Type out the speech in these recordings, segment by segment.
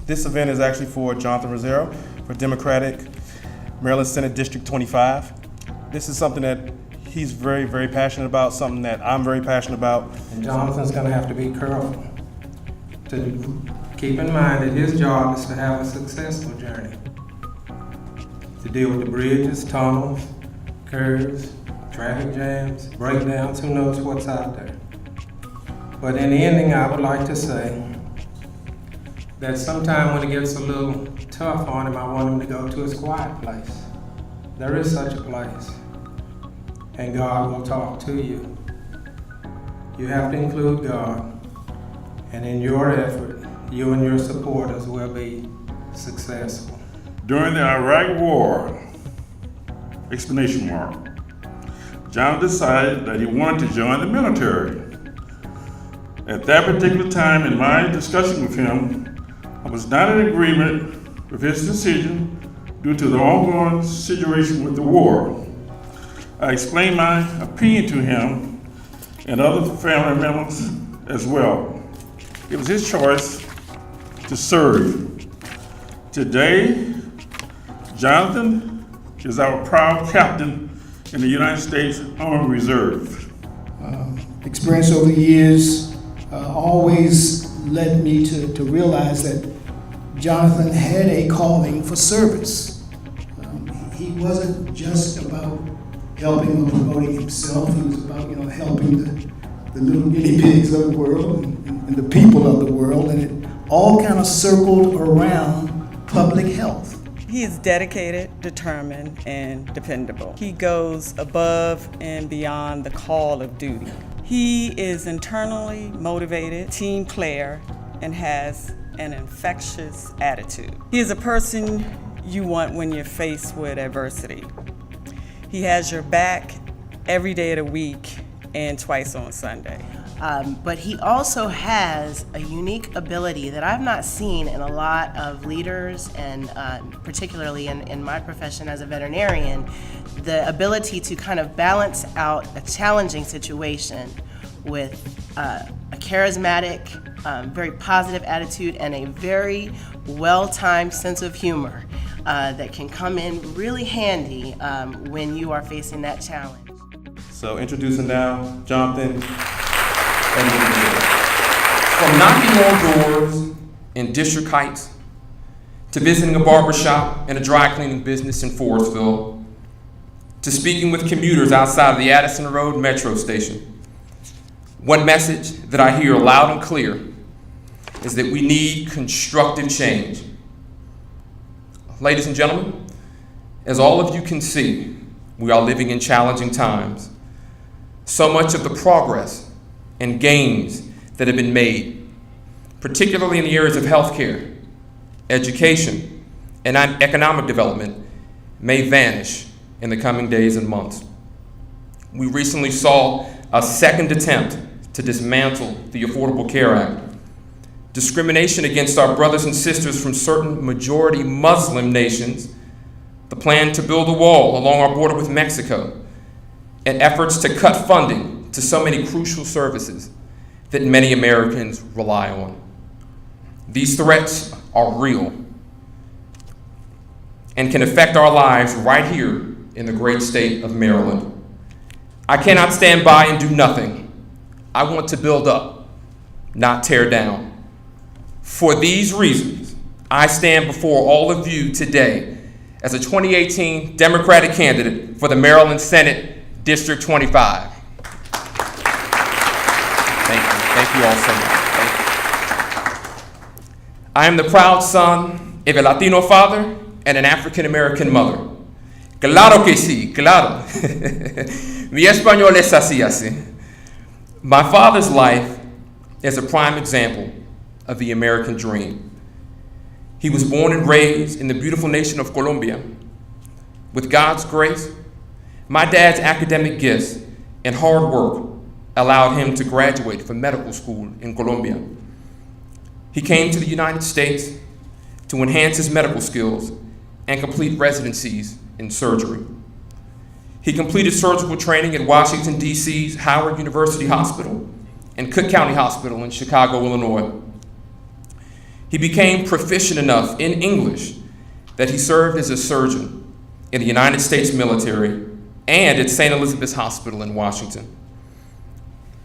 This event is actually for Jonathan Rosero for Democratic Maryland Senate District 25. This is something that he's very, very passionate about, something that I'm very passionate about. And Jonathan's gonna have to be careful to keep in mind that his job is to have a successful journey. To deal with the bridges, tunnels, curves, traffic jams, breakdowns, who knows what's out there. But in the ending, I would like to say that sometime when it gets a little tough on him, I want him to go to his quiet place. There is such a place. And God will talk to you. You have to include God. And in your effort, you and your supporters will be successful. During the Iraq War, exclamation mark, John decided that he wanted to join the military. At that particular time in my discussion with him, I was not in agreement with his decision due to the ongoing situation with the war. I explained my opinion to him and other family members as well. It was his choice to serve. Today, Jonathan is our proud captain in the United States Army Reserve. Experience over the years always led me to realize that Jonathan had a calling for service. He wasn't just about helping or promoting himself. He was about helping the little guinea pigs of the world and the people of the world, and it all kind of circled around public health. He is dedicated, determined, and dependable. He goes above and beyond the call of duty. He is internally motivated, team player, and has an infectious attitude. He is a person you want when you're faced with adversity. He has your back every day of the week and twice on Sunday. But he also has a unique ability that I've not seen in a lot of leaders, and particularly in my profession as a veterinarian, the ability to kind of balance out a challenging situation with a charismatic, very positive attitude and a very well-timed sense of humor that can come in really handy when you are facing that challenge. So introducing now Jonathan. From knocking on doors in District Heights to visiting a barbershop and a dry cleaning business in Forestville to speaking with commuters outside of the Addison Road Metro Station, one message that I hear loud and clear is that we need constructive change. Ladies and gentlemen, as all of you can see, we are living in challenging times. So much of the progress and gains that have been made, particularly in the areas of healthcare, education, and economic development, may vanish in the coming days and months. We recently saw a second attempt to dismantle the Affordable Care Act. Discrimination against our brothers and sisters from certain majority Muslim nations, the plan to build a wall along our border with Mexico, and efforts to cut funding to so many crucial services that many Americans rely on. These threats are real and can affect our lives right here in the great state of Maryland. I cannot stand by and do nothing. I want to build up, not tear down. For these reasons, I stand before all of you today as a 2018 Democratic candidate for the Maryland Senate District 25. Thank you all so much. Thank you. I am the proud son of a Latino father and an African-American mother. Claro que sí, claro. Mi español es así. My father's life is a prime example of the American dream. He was born and raised in the beautiful nation of Colombia. With God's grace, my dad's academic gifts and hard work allowed him to graduate from medical school in Colombia. He came to the United States to enhance his medical skills and complete residencies in surgery. He completed surgical training at Washington, D.C.'s Howard University Hospital and Cook County Hospital in Chicago, Illinois. He became proficient enough in English that he served as a surgeon in the United States military and at St. Elizabeth's Hospital in Washington.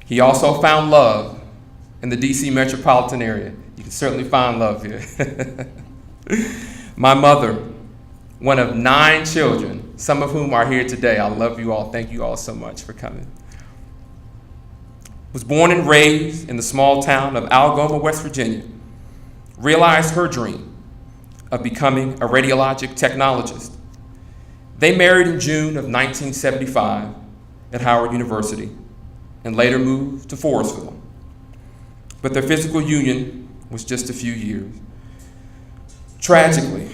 He also found love in the DC metropolitan area. You can certainly find love here. My mother, one of 9 children, some of whom are here today. I love you all. Thank you all so much for coming. Was born and raised in the small town of Algoma, West Virginia. Realized her dream of becoming a radiologic technologist. They married in June of 1975 at Howard University and later moved to Forestville. But their physical union was just a few years. Tragically,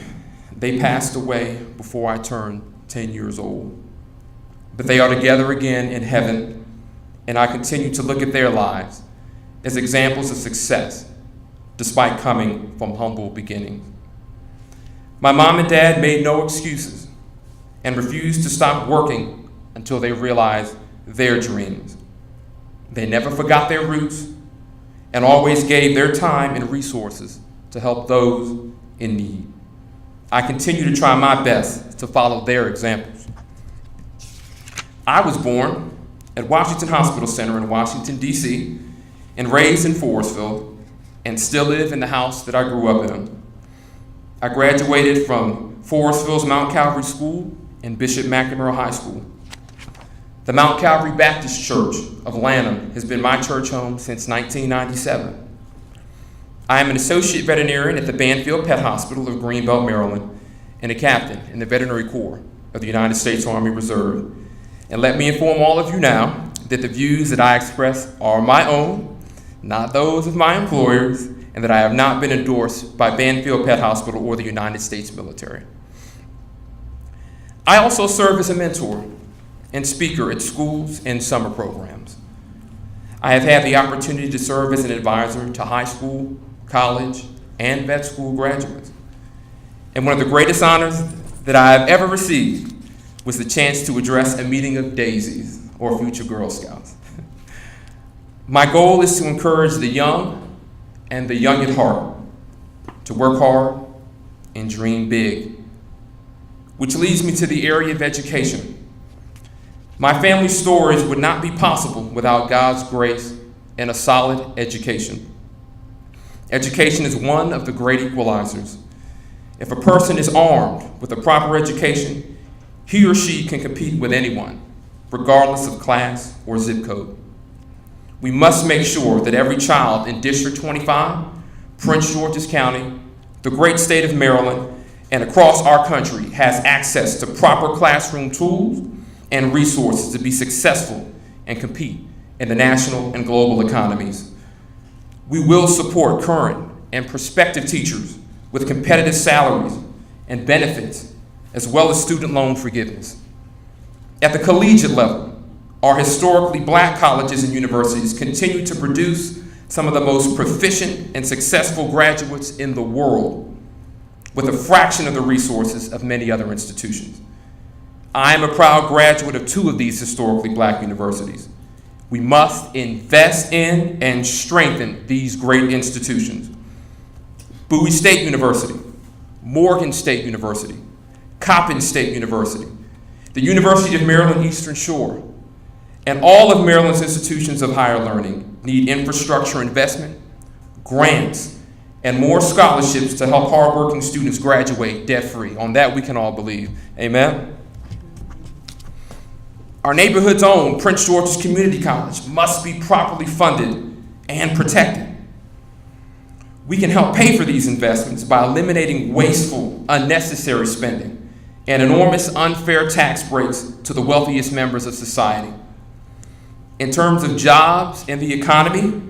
they passed away before I turned 10 years old. But they are together again in heaven, and I continue to look at their lives as examples of success despite coming from humble beginnings. My mom and dad made no excuses and refused to stop working until they realized their dreams. They never forgot their roots and always gave their time and resources to help those in need. I continue to try my best to follow their examples. I was born at Washington Hospital Center in Washington, D.C., and raised in Forestville, and still live in the house that I grew up in. I graduated from Forestville's Mount Calvary School and Bishop McNamara High School. The Mount Calvary Baptist Church of Lanham has been my church home since 1997. I am an associate veterinarian at the Banfield Pet Hospital of Greenbelt, Maryland, and a captain in the Veterinary Corps of the United States Army Reserve. And let me inform all of you now that the views that I express are my own, not those of my employers, and that I have not been endorsed by Banfield Pet Hospital or the United States military. I also serve as a mentor and speaker at schools and summer programs. I have had the opportunity to serve as an advisor to high school, college, and vet school graduates. And one of the greatest honors that I have ever received was the chance to address a meeting of daisies, or future Girl Scouts. My goal is to encourage the young and the young at heart to work hard and dream big, which leads me to the area of education. My family's stories would not be possible without God's grace and a solid education. Education is one of the great equalizers. If a person is armed with a proper education, he or she can compete with anyone, regardless of class or zip code. We must make sure that every child in District 25, Prince George's County, the great state of Maryland, and across our country has access to proper classroom tools and resources to be successful and compete in the national and global economies. We will support current and prospective teachers with competitive salaries and benefits, as well as student loan forgiveness. At the collegiate level, our historically black colleges and universities continue to produce some of the most proficient and successful graduates in the world, with a fraction of the resources of many other institutions. I am a proud graduate of 2 of these historically black universities. We must invest in and strengthen these great institutions. Bowie State University, Morgan State University, Coppin State University, the University of Maryland Eastern Shore, and all of Maryland's institutions of higher learning need infrastructure investment, grants, and more scholarships to help hardworking students graduate debt-free. On that we can all believe. Amen? Our neighborhood's own Prince George's Community College must be properly funded and protected. We can help pay for these investments by eliminating wasteful, unnecessary spending and enormous unfair tax breaks to the wealthiest members of society. In terms of jobs and the economy,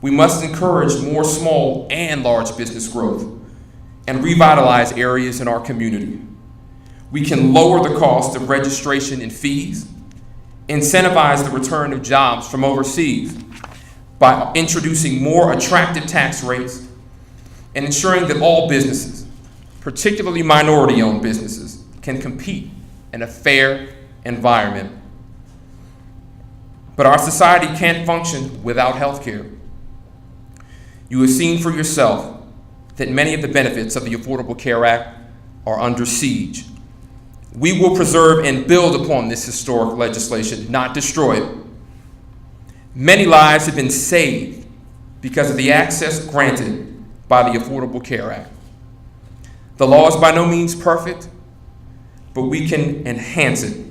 we must encourage more small and large business growth and revitalize areas in our community. We can lower the cost of registration and fees, incentivize the return of jobs from overseas by introducing more attractive tax rates and ensuring that all businesses, particularly minority-owned businesses, can compete in a fair environment. But our society can't function without health care. You have seen for yourself that many of the benefits of the Affordable Care Act are under siege. We will preserve and build upon this historic legislation, not destroy it. Many lives have been saved because of the access granted by the Affordable Care Act. The law is by no means perfect, but we can enhance it.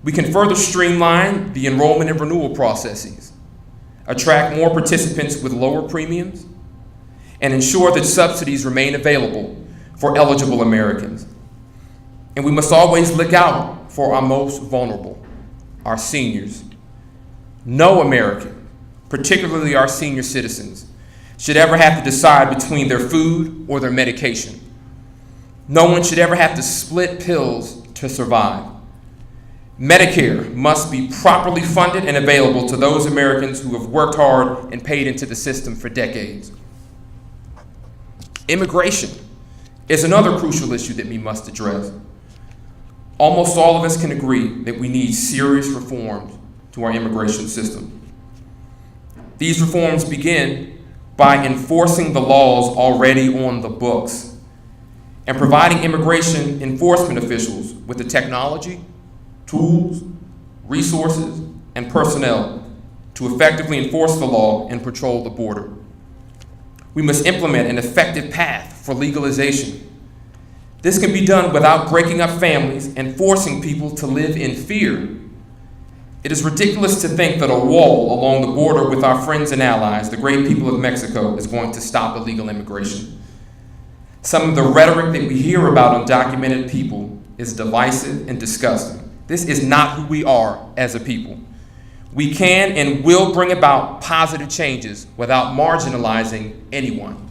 We can further streamline the enrollment and renewal processes, attract more participants with lower premiums, and ensure that subsidies remain available for eligible Americans. And we must always look out for our most vulnerable, our seniors. No American, particularly our senior citizens, should ever have to decide between their food or their medication. No one should ever have to split pills to survive. Medicare must be properly funded and available to those Americans who have worked hard and paid into the system for decades. Immigration is another crucial issue that we must address. Almost all of us can agree that we need serious reforms to our immigration system. These reforms begin by enforcing the laws already on the books and providing immigration enforcement officials with the technology, tools, resources, and personnel to effectively enforce the law and patrol the border. We must implement an effective path for legalization. This can be done without breaking up families and forcing people to live in fear. It is ridiculous to think that a wall along the border with our friends and allies, the great people of Mexico, is going to stop illegal immigration. Some of the rhetoric that we hear about undocumented people is divisive and disgusting. This is not who we are as a people. We can and will bring about positive changes without marginalizing anyone.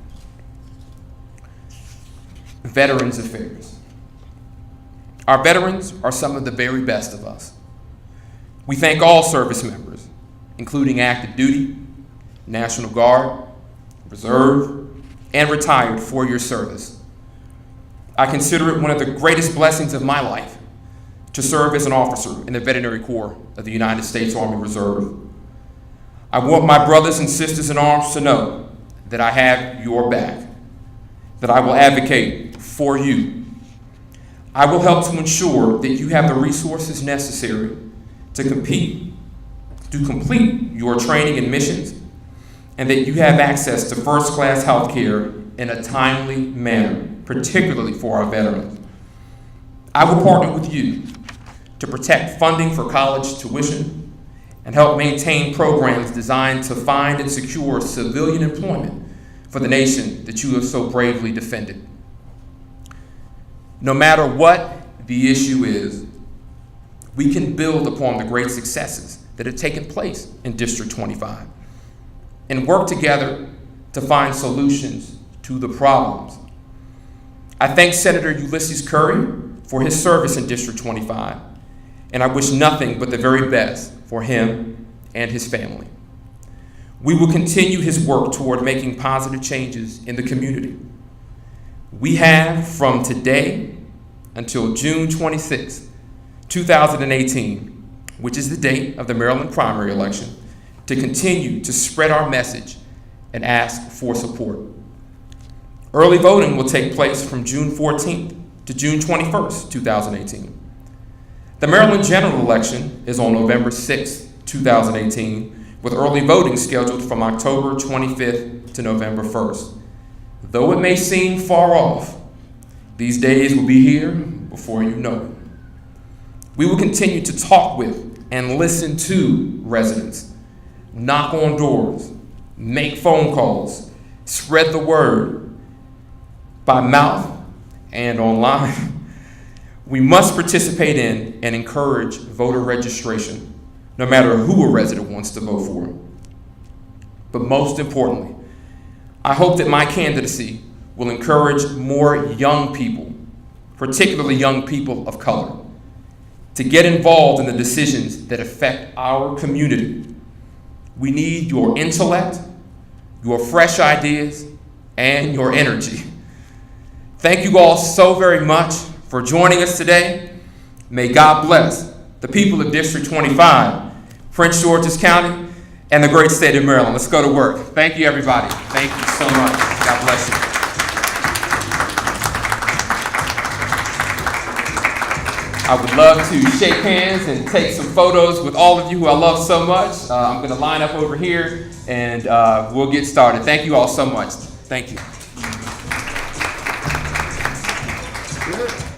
Veterans Affairs. Our veterans are some of the very best of us. We thank all service members, including active duty, National Guard, Reserve, and retired, for your service. I consider it one of the greatest blessings of my life to serve as an officer in the Veterinary Corps of the United States Army Reserve. I want my brothers and sisters in arms to know that I have your back, that I will advocate for you. I will help to ensure that you have the resources necessary to complete your training and missions, and that you have access to first-class health care in a timely manner, particularly for our veterans. I will partner with you to protect funding for college tuition and help maintain programs designed to find and secure civilian employment for the nation that you have so bravely defended. No matter what the issue is, we can build upon the great successes that have taken place in District 25 and work together to find solutions to the problems. I thank Senator Ulysses Curry for his service in District 25, and I wish nothing but the very best for him and his family. We will continue his work toward making positive changes in the community. We have from today until June 26, 2018, which is the date of the Maryland primary election, to continue to spread our message and ask for support. Early voting will take place from June 14th to June 21st, 2018. The Maryland general election is on November 6th, 2018, with early voting scheduled from October 25th to November 1st. Though it may seem far off, these days will be here before you know it. We will continue to talk with and listen to residents, knock on doors, make phone calls, spread the word by mouth and online. We must participate in and encourage voter registration, no matter who a resident wants to vote for. But most importantly, I hope that my candidacy will encourage more young people, particularly young people of color, to get involved in the decisions that affect our community. We need your intellect, your fresh ideas, and your energy. Thank you all so very much for joining us today. May God bless the people of District 25, Prince George's County, and the great state of Maryland. Let's go to work. Thank you, everybody. Thank you so much. God bless you. I would love to shake hands and take some photos with all of you who I love so much. I'm going to line up over here and we'll get started. Thank you all so much. Thank you. Good.